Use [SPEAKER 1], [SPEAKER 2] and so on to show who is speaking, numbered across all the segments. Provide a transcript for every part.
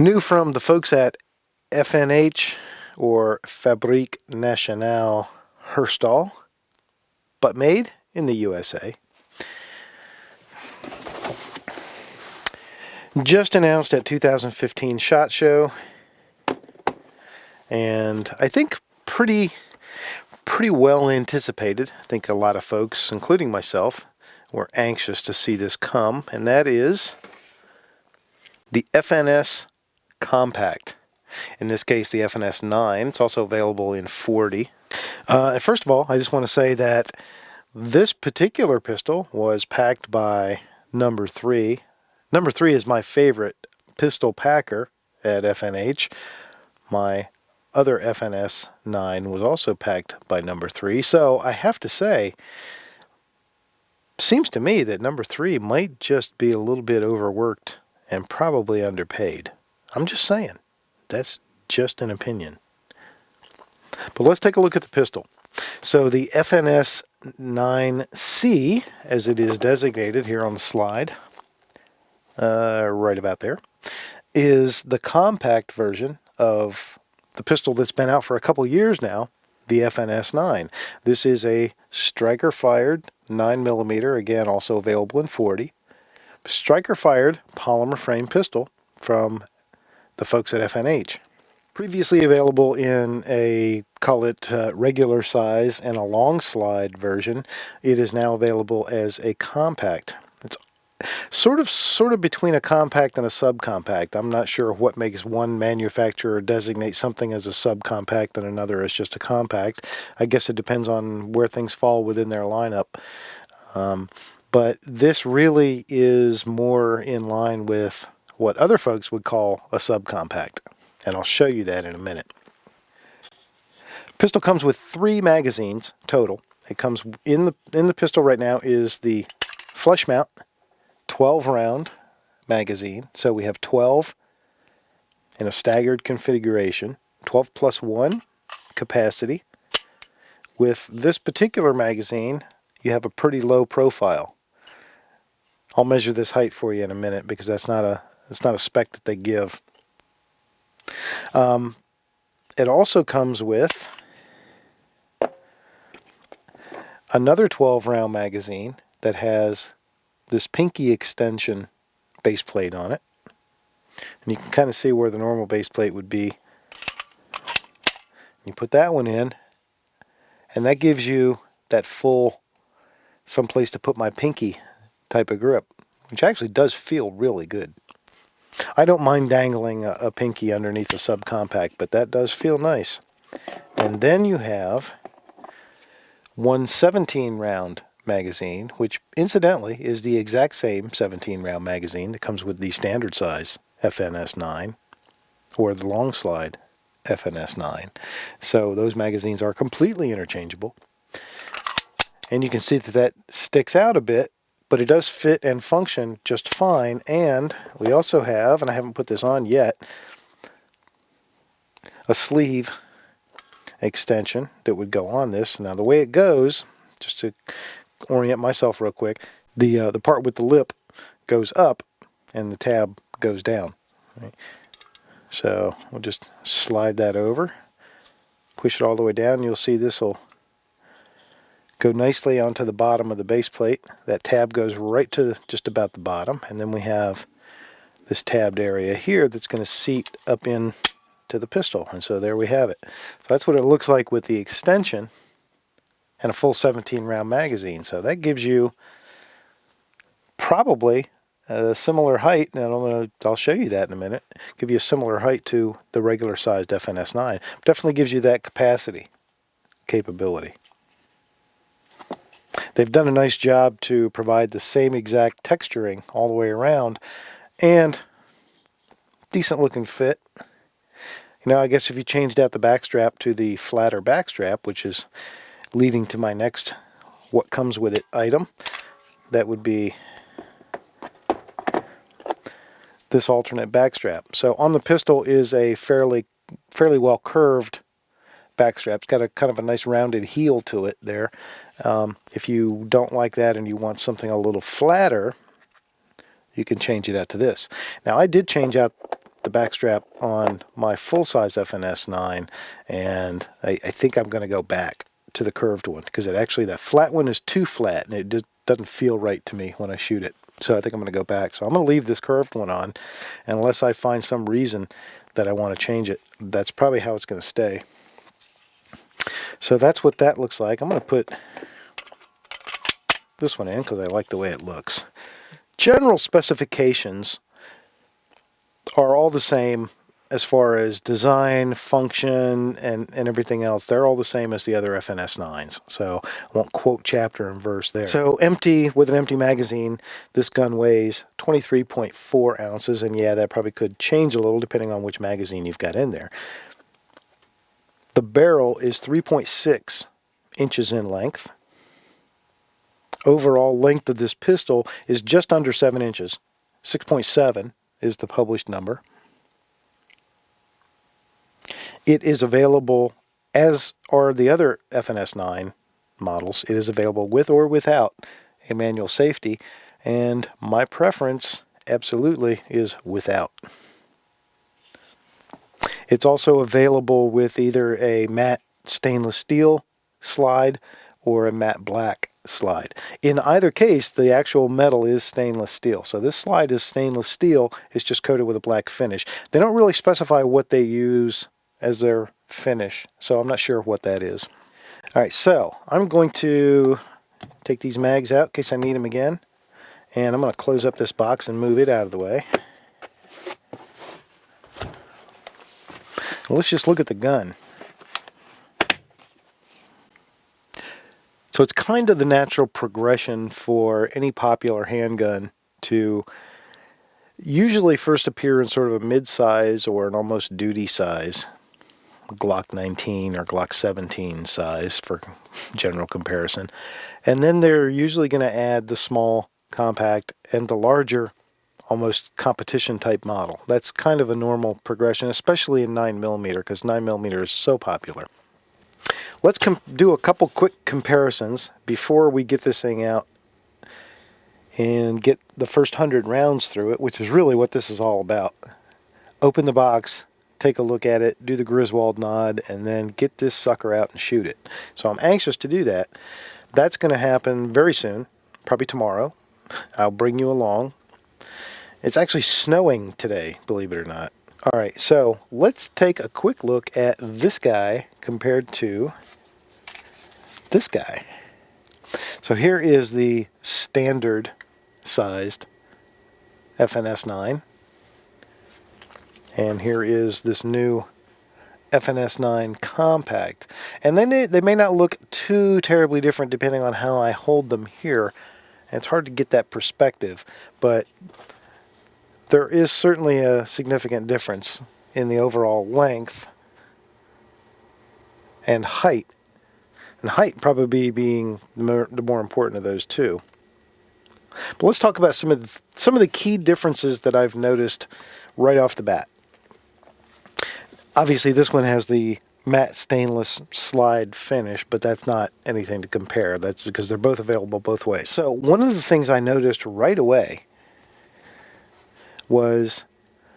[SPEAKER 1] New from the folks at FNH, or Fabrique Nationale Herstal, but made in the USA. Just announced at 2015 SHOT Show, and I think pretty well anticipated. I think a lot of folks, including myself, were anxious to see this come, and that is the FNS Compact. In this case, the FNS-9. It's also available in 40. First of all, I just want to say that this particular pistol was packed by number 3. Number 3 is my favorite pistol packer at FNH. My other FNS-9 was also packed by number 3. So I have to say, seems to me that number 3 might just be a little bit overworked and probably underpaid. I'm just saying. That's just an opinion. But let's take a look at the pistol. So the FNS-9C, as it is designated here on the slide, right about there, is the compact version of the pistol that's been out for a couple years now, the FNS-9. This is a striker-fired 9mm, again also available in 40, striker-fired polymer frame pistol from the folks at FNH. Previously available in a, call it regular size and a long slide version, it is now available as a compact. It's sort of between a compact and a subcompact. I'm not sure what makes one manufacturer designate something as a subcompact and another as just a compact. I guess it depends on where things fall within their lineup. But this really is more in line with what other folks would call a subcompact, and I'll show you that in a minute. Pistol comes with 3 magazines total. It comes in the pistol right now is the flush mount 12-round magazine. So we have 12 in a staggered configuration, 12 plus 1 capacity. With this particular magazine, you have a pretty low profile. I'll measure this height for you in a minute because it's not a spec that they give. It also comes with another 12-round magazine that has this pinky extension base plate on it. And you can kind of see where the normal base plate would be. You put that one in, and that gives you that full someplace to put my pinky type of grip, which actually does feel really good. I don't mind dangling a pinky underneath a subcompact, but that does feel nice. And then you have one 17-round magazine, which incidentally is the exact same 17-round magazine that comes with the standard size FNS-9 or the long slide FNS-9. So those magazines are completely interchangeable. And you can see that sticks out a bit, but it does fit and function just fine. And we also have, and I haven't put this on yet, a sleeve extension that would go on this. Now the way it goes, just to orient myself real quick, the part with the lip goes up and the tab goes down. Right? So we'll just slide that over, push it all the way down, and you'll see this will go nicely onto the bottom of the base plate. That tab goes right to just about the bottom, and then we have this tabbed area here that's going to seat up in to the pistol, and so there we have it. So that's what it looks like with the extension and a full 17-round magazine. So that gives you probably a similar height, and I'll show you that in a minute. Give you a similar height to the regular sized FNS-9. Definitely gives you that capacity, capability. They've done a nice job to provide the same exact texturing all the way around, and decent looking fit. You know, I guess if you changed out the backstrap to the flatter backstrap, which is leading to my next what comes with it item, that would be this alternate backstrap. So on the pistol is a fairly well curved backstrap. It's got a kind of a nice rounded heel to it there. If you don't like that and you want something a little flatter, you can change it out to this. Now I did change out the backstrap on my full-size FNS-9, and I think I'm going to go back to the curved one, because that flat one is too flat, and it just doesn't feel right to me when I shoot it. So I think I'm going to go back. So I'm going to leave this curved one on, and unless I find some reason that I want to change it, that's probably how it's going to stay. So that's what that looks like. I'm going to put this one in because I like the way it looks. General specifications are all the same as far as design, function, and everything else. They're all the same as the other FNS-9s. So I won't quote chapter and verse there. So with an empty magazine, this gun weighs 23.4 ounces. And yeah, that probably could change a little depending on which magazine you've got in there. The barrel is 3.6 inches in length. Overall length of this pistol is just under 7 inches. 6.7 is the published number. It is available, as are the other FNS-9 models. It is available with or without a manual safety, and my preference absolutely is without. It's also available with either a matte stainless steel slide or a matte black slide. In either case, the actual metal is stainless steel. So this slide is stainless steel. It's just coated with a black finish. They don't really specify what they use as their finish, so I'm not sure what that is. All right, so I'm going to take these mags out in case I need them again, and I'm going to close up this box and move it out of the way. Well, let's just look at the gun. So it's kind of the natural progression for any popular handgun to usually first appear in sort of a mid-size or an almost duty size. Glock 19 or Glock 17 size for general comparison. And then they're usually going to add the small, compact, and the larger, almost competition type model. That's kind of a normal progression, especially in 9mm, because 9mm is so popular. Let's do a couple quick comparisons before we get this thing out and get the first 100 rounds through it, which is really what this is all about. Open the box, take a look at it, do the Griswold nod, and then get this sucker out and shoot it. So I'm anxious to do that. That's going to happen very soon, probably tomorrow. I'll bring you along. It's actually snowing today, believe it or not. All right, so let's take a quick look at this guy compared to this guy. So here is the standard sized FNS-9. And here is this new FNS-9 compact. And then they may not look too terribly different depending on how I hold them here. And it's hard to get that perspective, but there is certainly a significant difference in the overall length and height. And height probably being the more important of those two. But let's talk about some of the key differences that I've noticed right off the bat. Obviously, this one has the matte stainless slide finish, but that's not anything to compare. That's because they're both available both ways. So one of the things I noticed right away was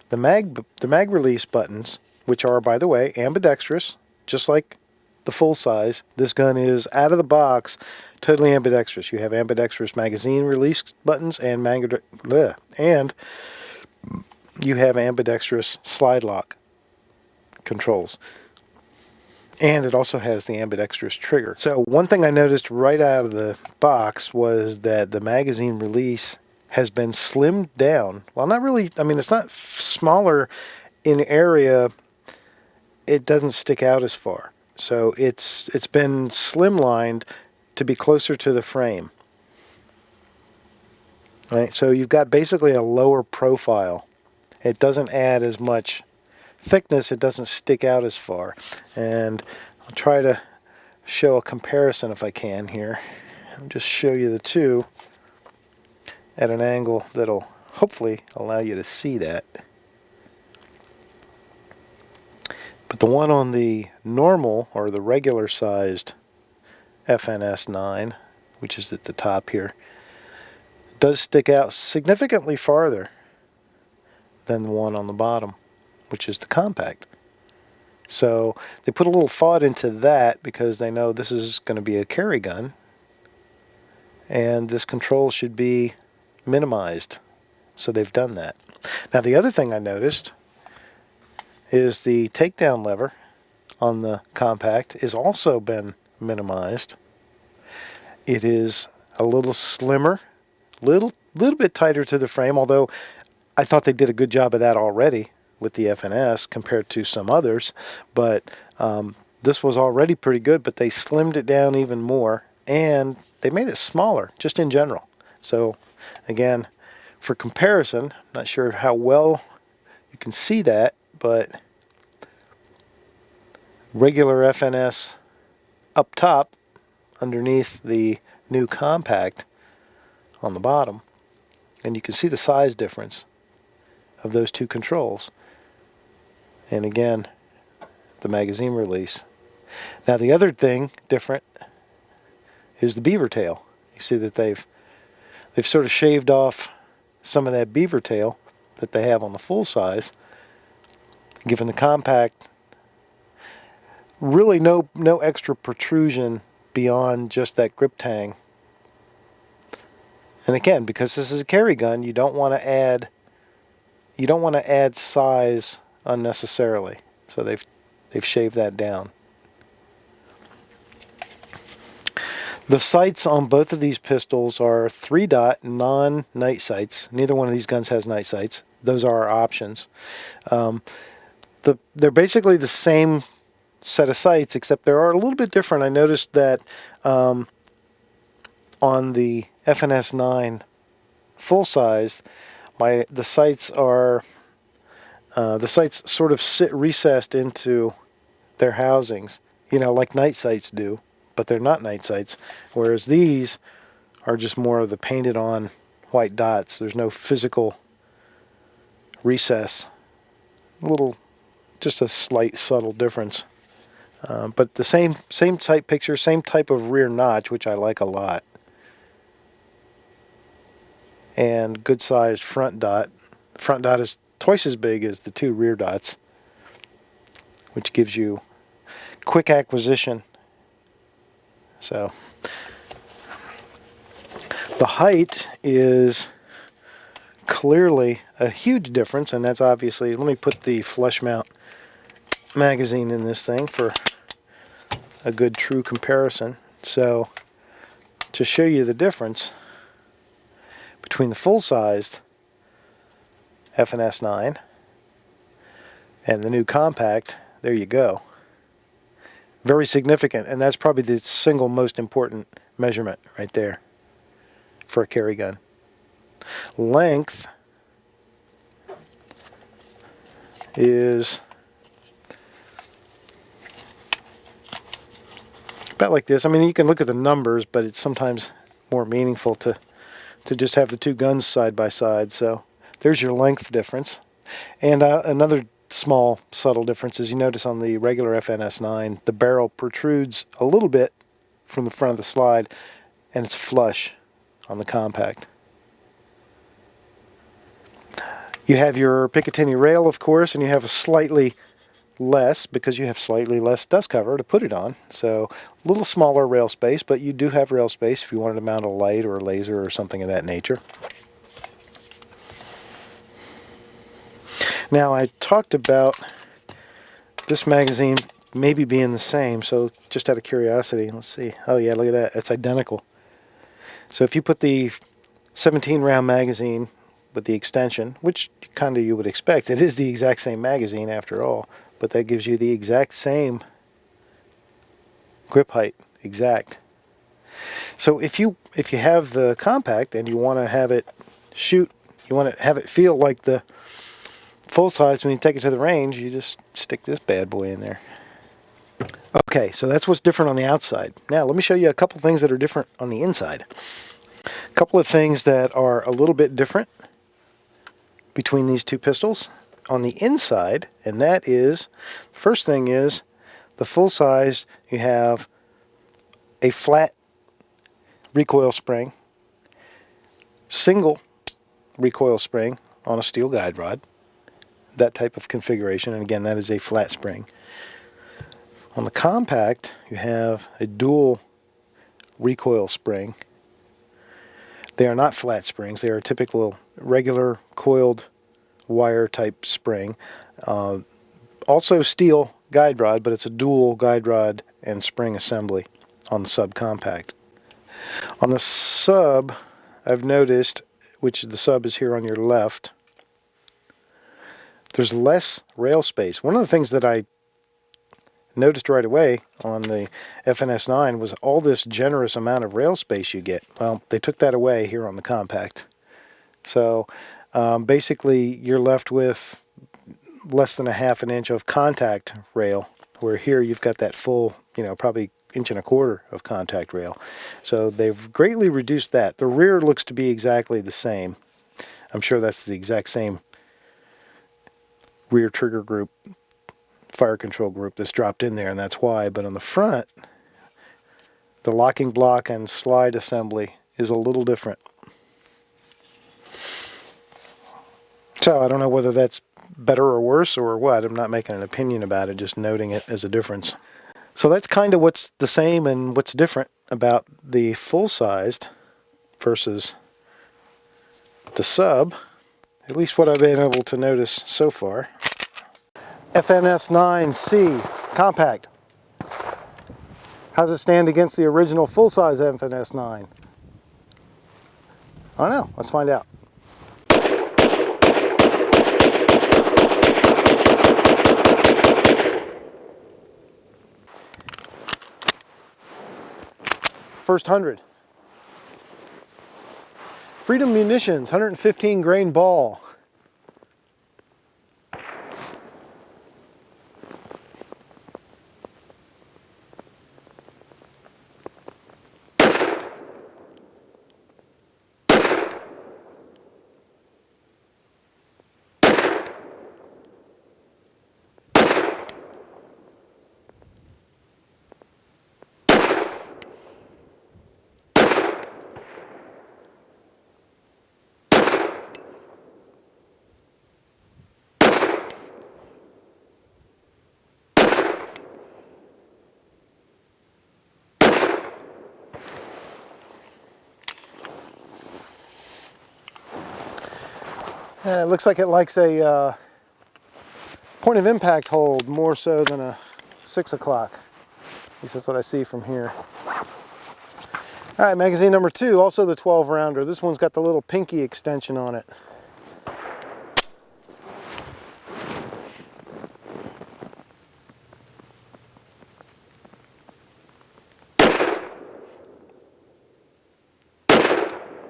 [SPEAKER 1] the mag release buttons, which are, by the way, ambidextrous, just like the full size. This gun is out of the box totally ambidextrous. You have ambidextrous magazine release buttons and you have ambidextrous slide lock controls. And it also has the ambidextrous trigger. So one thing I noticed right out of the box was that the magazine release has been slimmed down. Well, not really. I mean, it's not smaller in area. It doesn't stick out as far. So it's been slimlined to be closer to the frame. Right? So you've got basically a lower profile. It doesn't add as much thickness. It doesn't stick out as far. And I'll try to show a comparison if I can here. I'll just show you the two at an angle that'll hopefully allow you to see that. But the one on the normal or the regular sized FNS-9, which is at the top here, does stick out significantly farther than the one on the bottom. which is the compact. So they put a little thought into that because they know this is going to be a carry gun, and this control should be minimized. So they've done that. Now the other thing I noticed is the takedown lever on the compact has also been minimized. It is a little slimmer, little bit tighter to the frame, although I thought they did a good job of that already with the FNS compared to some others. But this was already pretty good, but they slimmed it down even more, and they made it smaller just in general. So again, for comparison, not sure how well you can see that, but regular FNS up top underneath the new compact on the bottom, and you can see the size difference of those two controls. And again, the magazine release. Now the other thing different is the beaver tail. You see that they've sort of shaved off some of that beaver tail that they have on the full size, giving the compact really no extra protrusion beyond just that grip tang. And again, because this is a carry gun, you don't want to add size unnecessarily. So they've shaved that down. The sights on both of these pistols are 3-dot non-night sights. Neither one of these guns has night sights. Those are our options. They're basically the same set of sights, except they are a little bit different. I noticed that on the FNS-9 full size, the sights sort of sit recessed into their housings, like night sights do, but they're not night sights. Whereas these are just more of the painted on white dots. There's no physical recess. Just a slight subtle difference. But the same sight picture, same type of rear notch, which I like a lot. And good sized front dot. The front dot is twice as big as the two rear dots, which gives you quick acquisition. So the height is clearly a huge difference, and that's obviously, let me put the flush mount magazine in this thing for a good true comparison. So to show you the difference between the full-sized FNS-9 and the new compact, there you go. Very significant, and that's probably the single most important measurement right there for a carry gun. Length is about like this. I mean, you can look at the numbers, but it's sometimes more meaningful to just have the two guns side by side. So there's your length difference. And another small subtle difference is you notice on the regular FNS-9, the barrel protrudes a little bit from the front of the slide, and it's flush on the compact. You have your Picatinny rail, of course, and you have a slightly less, because you have slightly less dust cover to put it on. So a little smaller rail space, but you do have rail space if you wanted to mount a light or a laser or something of that nature. Now, I talked about this magazine maybe being the same, so just out of curiosity, let's see. Oh yeah, look at that, it's identical. So if you put the 17 round magazine with the extension, which kind of you would expect, it is the exact same magazine after all, but that gives you the exact same grip height, exact. So if you have the compact and you want to have it shoot, you want to have it feel like the full size when you take it to the range, you just stick this bad boy in there. Okay, so that's what's different on the outside. Now let me show you a couple things that are different on the inside. A couple of things that are a little bit different between these two pistols on the inside, and that is, first thing is, the full size, you have a flat recoil spring, single recoil spring on a steel guide rod. that type of configuration, and again, that is a flat spring. On the compact, you have a dual recoil spring. They are not flat springs. They are a typical regular coiled wire type spring. Also steel guide rod, but it's a dual guide rod and spring assembly on the subcompact. On the sub, I've noticed, which the sub is here on your left, there's less rail space. One of the things that I noticed right away on the FNS-9 was all this generous amount of rail space you get. Well, they took that away here on the compact. So basically you're left with less than a half an inch of contact rail, where here you've got that full, probably inch and a quarter of contact rail. So they've greatly reduced that. The rear looks to be exactly the same. I'm sure that's the exact same rear trigger group, fire control group that's dropped in there, and that's why. But on the front, the locking block and slide assembly is a little different. So I don't know whether that's better or worse or what. I'm not making an opinion about it, just noting it as a difference. So that's kind of what's the same and what's different about the full-sized versus the sub, at least what I've been able to notice so far. FNS-9C compact. How does it stand against the original full-size FNS-9? I don't know. Let's find out. First 100. Freedom Munitions, 115 grain ball. It looks like it likes a point of impact hold more so than a 6 o'clock. At least that's what I see from here. All right, magazine number 2, also the 12 rounder. This one's got the little pinky extension on it.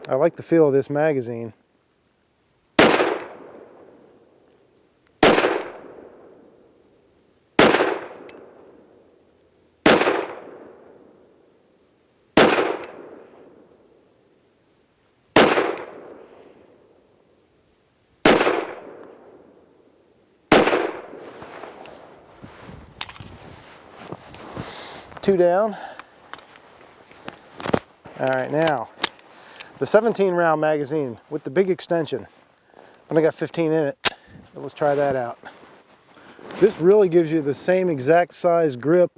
[SPEAKER 1] I like the feel of this magazine. Two down. All right, now the 17 round magazine with the big extension. Only got 15 in it, but let's try that out. This really gives you the same exact size grip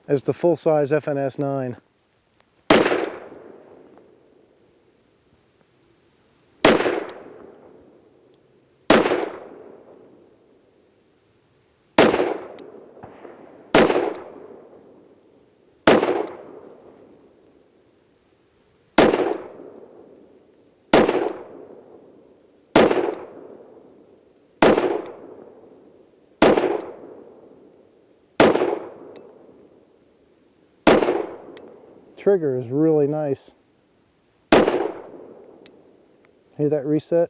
[SPEAKER 1] as the full-size FNS-9. Trigger is really nice. Hear that reset?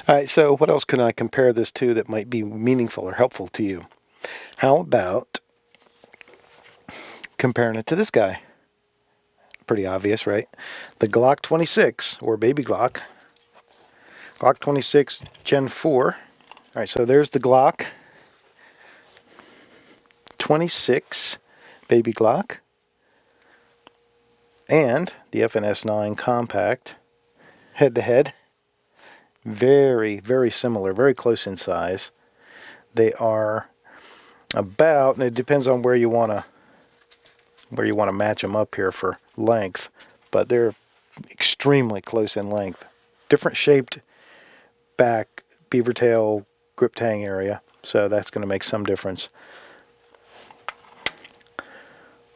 [SPEAKER 1] All right, so what else can I compare this to that might be meaningful or helpful to you? How about comparing it to this guy? Pretty obvious, right? The Glock 26, or Baby Glock. Glock 26 Gen 4. All right, so there's the Glock P326 baby Glock and the FNS-9 compact head-to-head. Very, very similar, very close in size. They are about, and it depends on where you want to match them up here for length, but they're extremely close in length. Different shaped back beaver tail grip tang area, so that's going to make some difference.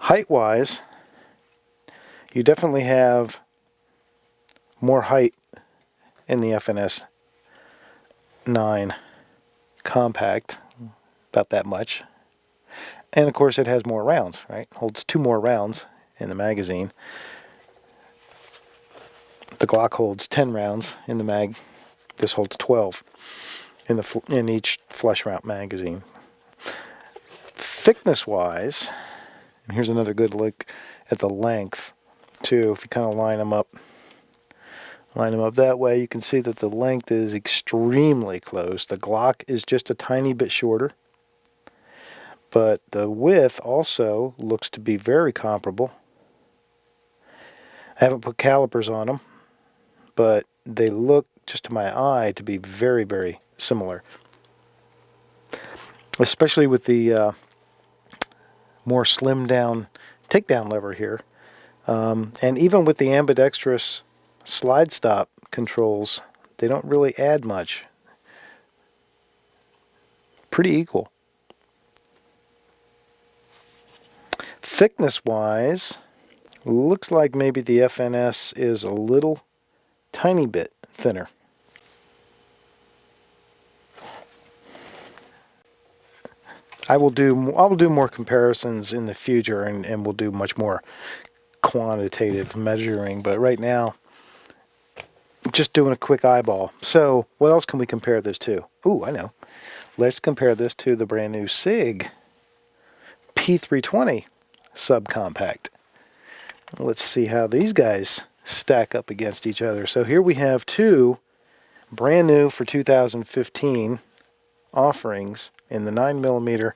[SPEAKER 1] Height-wise, you definitely have more height in the FNS-9 compact, about that much. And of course it has more rounds, right? Holds 2 more rounds in the magazine. The Glock holds 10 rounds in the mag. This holds 12 in each flush round magazine. Thickness-wise, and here's another good look at the length too. If you kind of line them up that way, you can see that the length is extremely close. The Glock is just a tiny bit shorter, but the width also looks to be very comparable. I haven't put calipers on them, but they look, just to my eye, to be very, very similar. Especially with the more slimmed down takedown lever here. And even with the ambidextrous slide stop controls, they don't really add much. Pretty equal. Thickness-wise, looks like maybe the FNS is a little tiny bit thinner. I'll do more comparisons in the future, and we'll do much more quantitative measuring, but right now just doing a quick eyeball. So what else can we compare this to? Ooh, I know. Let's compare this to the brand new Sig P320 subcompact. Let's see how these guys stack up against each other. So here we have 2 brand new for 2015 offerings in the 9mm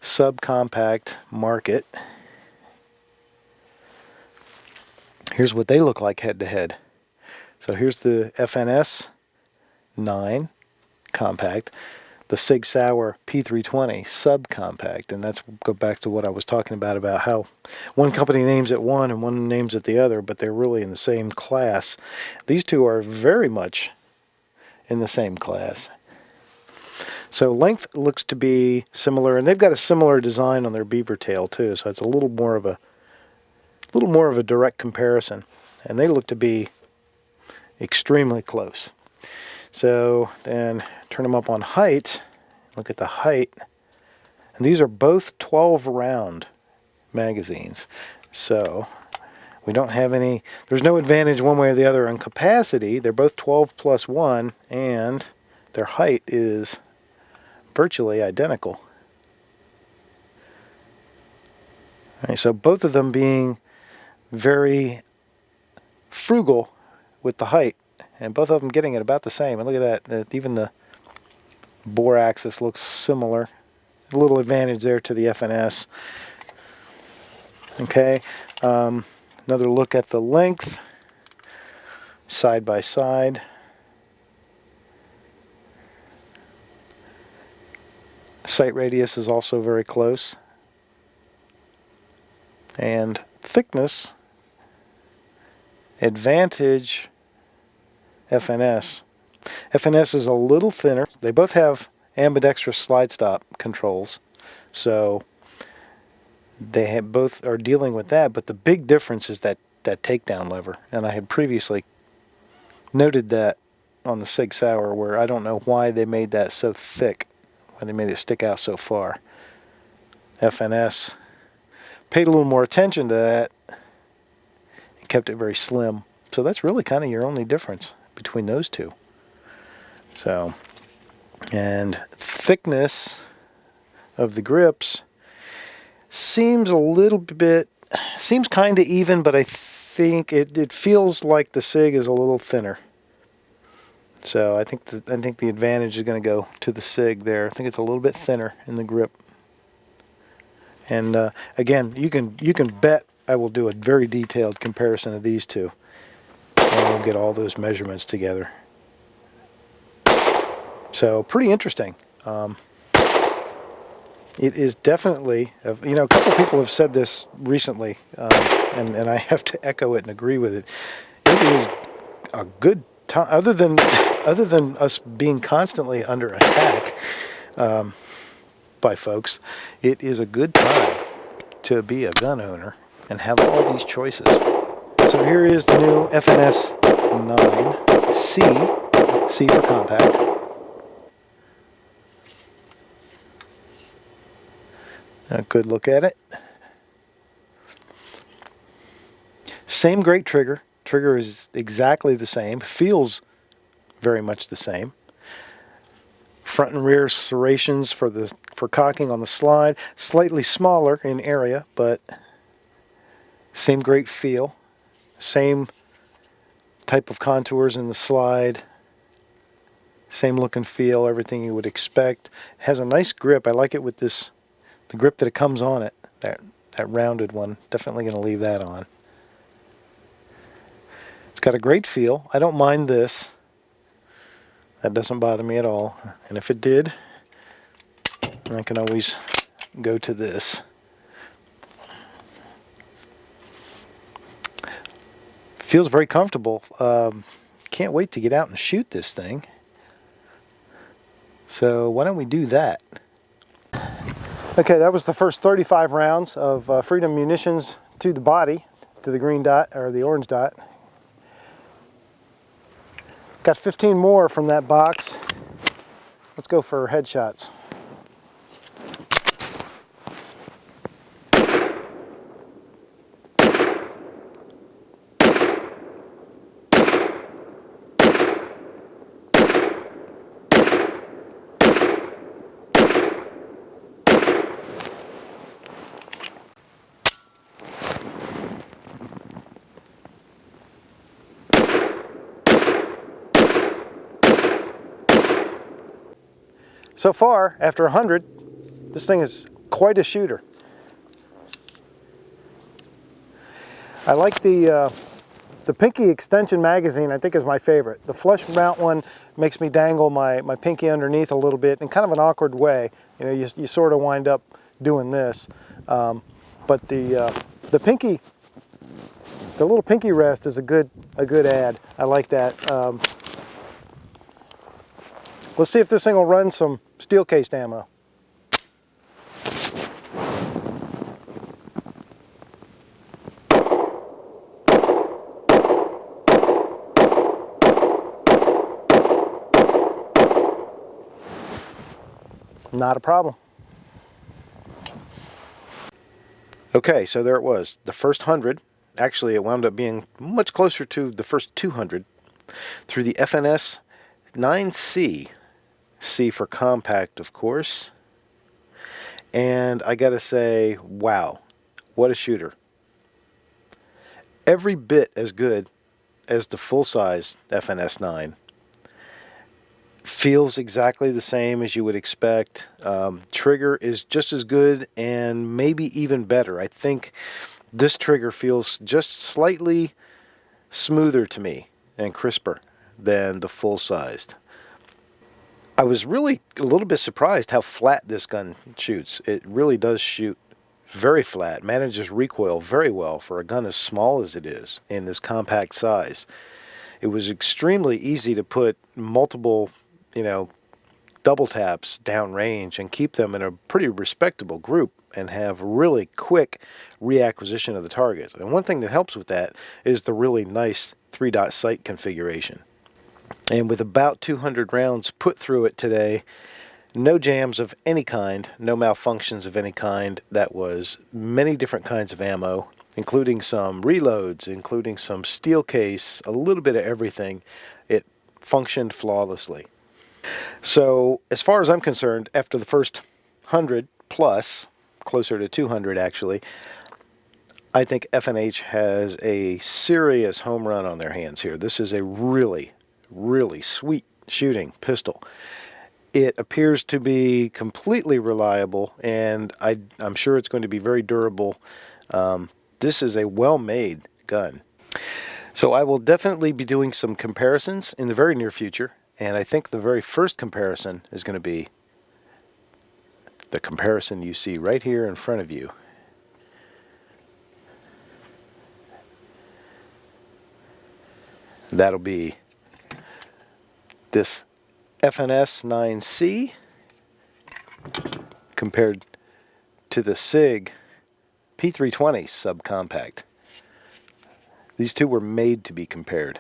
[SPEAKER 1] subcompact market. Here's what they look like head to head. So here's the FNS-9 compact, the Sig Sauer P320 subcompact, and that's go back to what I was talking about how one company names it one and one names it the other, but they're really in the same class. These two are very much in the same class. So length looks to be similar, and they've got a similar design on their beaver tail too, so it's a little more of a direct comparison, and they look to be extremely close. So then turn them up on height, look at the height, and these are both 12 round magazines, so we don't have any, there's no advantage one way or the other on capacity. They're both 12 plus 1, and their height is virtually identical. All right, so both of them being very frugal with the height, and both of them getting it about the same. And look at that, even the bore axis looks similar. A little advantage there to the FNS. Okay, another look at the length, side by side. Sight radius is also very close. And thickness, advantage FNS. FNS is a little thinner. They both have ambidextrous slide stop controls, so they both are dealing with that, but the big difference is that takedown lever, and I had previously noted that on the Sig Sauer, where I don't know why they made that so thick, why they made it stick out so far. FNS paid a little more attention to that and kept it very slim. So that's really kind of your only difference between those two. So, and thickness of the grips seems a little bit, seems kind of even, but I think it feels like the Sig is a little thinner. So I think the advantage is going to go to the Sig there. I think it's a little bit thinner in the grip. And again, you can bet I will do a very detailed comparison of these two, and we'll get all those measurements together. So pretty interesting. It is definitely, you know, a couple people have said this recently, and I have to echo it and agree with it. It is a good time, other than us being constantly under attack by folks. It is a good time to be a gun owner and have all these choices. So here is the new FNS-9 C for compact. A good look at it. Same great trigger. Trigger is exactly the same. Feels very much the same. Front and rear serrations for cocking on the slide. Slightly smaller in area, but same great feel. Same type of contours in the slide. Same look and feel. Everything you would expect. Has a nice grip. I like it with this. The grip that it comes on it, that rounded one, definitely going to leave that on. It's got a great feel. I don't mind this. That doesn't bother me at all. And if it did, I can always go to this. Feels very comfortable. Can't wait to get out and shoot this thing. So why don't we do that? Okay, that was the first 35 rounds of Freedom munitions to the body, to the green dot, or the orange dot. Got 15 more from that box. Let's go for headshots. So far, after 100, this thing is quite a shooter. I like the pinky extension magazine. I think is my favorite. The flush mount one makes me dangle my pinky underneath a little bit in kind of an awkward way. You know, you sort of wind up doing this. But the pinky, the little pinky rest is a good add. I like that. Let's see if this thing will run some steel cased ammo. Not a problem. Okay, so there it was. The first 100. Actually, it wound up being much closer to the first 200 through the FNS-9C. C for compact, of course. And I gotta say, wow, what a shooter. Every bit as good as the full-size FNS-9. Feels exactly the same as you would expect. Trigger is just as good and maybe even better. I think this trigger feels just slightly smoother to me and crisper than the full-sized. I was really a little bit surprised how flat this gun shoots. It really does shoot very flat, manages recoil very well for a gun as small as it is in this compact size. It was extremely easy to put multiple, you know, double taps downrange and keep them in a pretty respectable group and have really quick reacquisition of the targets. And one thing that helps with that is the really nice 3-dot sight configuration. And with about 200 rounds put through it today, no jams of any kind, no malfunctions of any kind. That was many different kinds of ammo, including some reloads, including some steel case, a little bit of everything. It functioned flawlessly. So as far as I'm concerned, after the first 100 plus, closer to 200 actually, I think F&H has a serious home run on their hands here. This is a really sweet shooting pistol. It appears to be completely reliable, and I'm sure it's going to be very durable. This is a well-made gun. So I will definitely be doing some comparisons in the very near future, and I think the very first comparison is going to be the comparison you see right here in front of you. That'll be this FNS-9C compared to the Sig P320 subcompact. These two were made to be compared.